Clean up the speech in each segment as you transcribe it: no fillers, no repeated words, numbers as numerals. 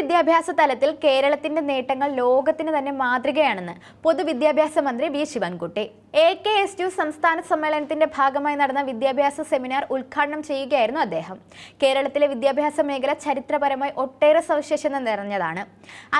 പൊതുവിദ്യാഭ്യാസ തലത്തിൽ കേരളത്തിന്റെ നേട്ടങ്ങൾ ലോകത്തിന് തന്നെ മാതൃകയാണെന്ന് പൊതുവിദ്യാഭ്യാസ മന്ത്രി വി ശിവൻകുട്ടി. AKSTU സംസ്ഥാന സമ്മേളനത്തിന്റെ ഭാഗമായി നടന്ന വിദ്യാഭ്യാസ സെമിനാർ ഉദ്ഘാടനം ചെയ്യുകയായിരുന്നു അദ്ദേഹം. കേരളത്തിലെ വിദ്യാഭ്യാസ മേഖല ചരിത്രപരമായി ഒട്ടേറെ സവിശേഷത നിറഞ്ഞതാണ്.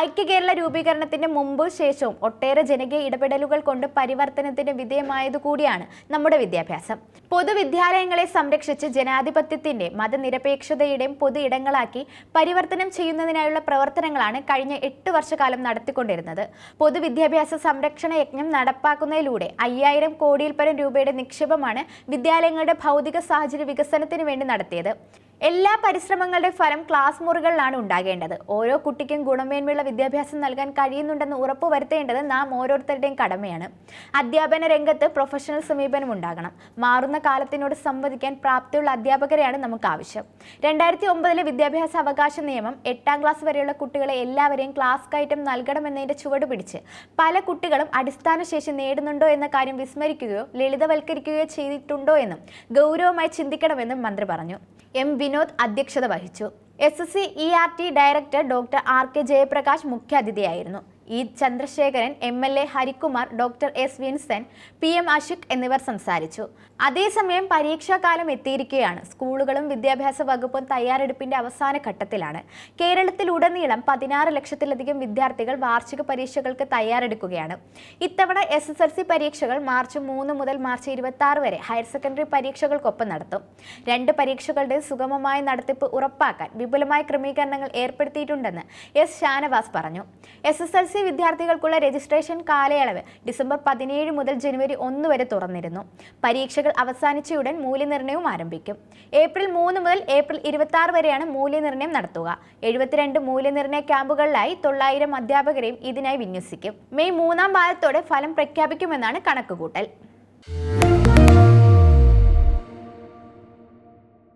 ഐക്യ കേരള രൂപീകരണത്തിന്റെ മുമ്പും ശേഷവും ഒട്ടേറെ ജനകീയ ഇടപെടലുകൾ കൊണ്ട് പരിവർത്തനത്തിന് വിധേയമായതുകൂടിയാണ് നമ്മുടെ വിദ്യാഭ്യാസം. പൊതുവിദ്യാലയങ്ങളെ സംരക്ഷിച്ച് ജനാധിപത്യത്തിന്റെ മതനിരപേക്ഷതയുടെയും പൊതു ഇടങ്ങളാക്കി പരിവർത്തനം ചെയ്യുന്നതിനായുള്ള പ്രവർത്തനങ്ങളാണ് കഴിഞ്ഞ 8 വർഷക്കാലം നടത്തിക്കൊണ്ടിരുന്നത്. പൊതുവിദ്യാഭ്യാസ സംരക്ഷണ യജ്ഞം നടപ്പാക്കുന്നതിലൂടെ 5000 കോടിയിൽ പരം രൂപയുടെ നിക്ഷേപമാണ് വിദ്യാലയങ്ങളുടെ ഭൗതിക സാഹചര്യ വികസനത്തിന് വേണ്ടി നടത്തിയത്. എല്ലാ പരിശ്രമങ്ങളുടെ ഫലം ക്ലാസ് മുറികളിലാണ് ഉണ്ടാകേണ്ടത്. ഓരോ കുട്ടിക്കും ഗുണമേന്മയുള്ള വിദ്യാഭ്യാസം നൽകാൻ കഴിയുന്നുണ്ടെന്ന് ഉറപ്പുവരുത്തേണ്ടത് നാം ഓരോരുത്തരുടെയും കടമയാണ്. അധ്യാപന രംഗത്ത് പ്രൊഫഷണൽ സമീപനം ഉണ്ടാകണം. മാറുന്ന കാലത്തിനോട് സംവദിക്കാൻ പ്രാപ്തിയുള്ള അധ്യാപകരെയാണ് നമുക്ക് ആവശ്യം. 2009 വിദ്യാഭ്യാസ അവകാശ നിയമം 8ാം ക്ലാസ് വരെയുള്ള കുട്ടികളെ എല്ലാവരെയും ക്ലാസ് കയറ്റം നൽകണമെന്നതിന്റെ ചുവട് പിടിച്ച് പല കുട്ടികളും അടിസ്ഥാന ശേഷി നേടുന്നുണ്ടോ എന്ന കാര്യം വിസ്മരിക്കുകയോ ലളിതവൽക്കരിക്കുകയോ ചെയ്തിട്ടുണ്ടോ എന്നും ഗൗരവമായി ചിന്തിക്കണമെന്നും മന്ത്രി പറഞ്ഞു. M. വിനോദ് അധ്യക്ഷത വഹിച്ചു. SSC ERT director doctor RK Jayaprakash മുഖ്യാതിഥിയായിരുന്നു. E. Chandrasekharan, MLA Harikumar, doctor S. Vincent, PM Ashok എന്നിവർ സംസാരിച്ചു. അതേസമയം പരീക്ഷാകാലം എത്തിയിരിക്കുകയാണ്. സ്കൂളുകളും വിദ്യാഭ്യാസ വകുപ്പും തയ്യാറെടുപ്പിന്റെ അവസാന ഘട്ടത്തിലാണ്. കേരളത്തിലുടനീളം 16 ലക്ഷത്തിലധികം വിദ്യാർത്ഥികൾ വാർഷിക പരീക്ഷകൾക്ക് തയ്യാറെടുക്കുകയാണ്. ഇത്തവണ SSLC പരീക്ഷകൾ മാർച്ച് 3 മുതൽ മാർച്ച് 26 വരെ ഹയർ സെക്കൻഡറി പരീക്ഷകൾക്കൊപ്പം നടത്തും. 2 പരീക്ഷകളുടെ സുഗമമായ നടത്തിപ്പ് ഉറപ്പാക്കാൻ വിപുലമായ ക്രമീകരണങ്ങൾ ഏർപ്പെടുത്തിയിട്ടുണ്ടെന്ന് S. ഷാനവാസ് പറഞ്ഞു. SSLC വിദ്യാർത്ഥികൾക്കുള്ള രജിസ്ട്രേഷൻ കാലയളവ് ഡിസംബർ 17 മുതൽ ജനുവരി 1 വരെ തുറന്നിരുന്നു. പരീക്ഷകൾ അവസാനിച്ചയുടൻ മൂല്യനിർണ്ണയവും ആരംഭിക്കും. ഏപ്രിൽ 3 മുതൽ ഏപ്രിൽ 26 വരെയാണ് മൂല്യനിർണ്ണയം നടത്തുക. 72 മൂല്യനിർണ്ണയ ക്യാമ്പുകളിലായി 900 അധ്യാപകരെയും ഇതിനായി വിന്യസിക്കും. മെയ് 3-ാം വാരത്തോടെ ഫലം പ്രഖ്യാപിക്കുമെന്നാണ് കണക്കുകൂട്ടൽ.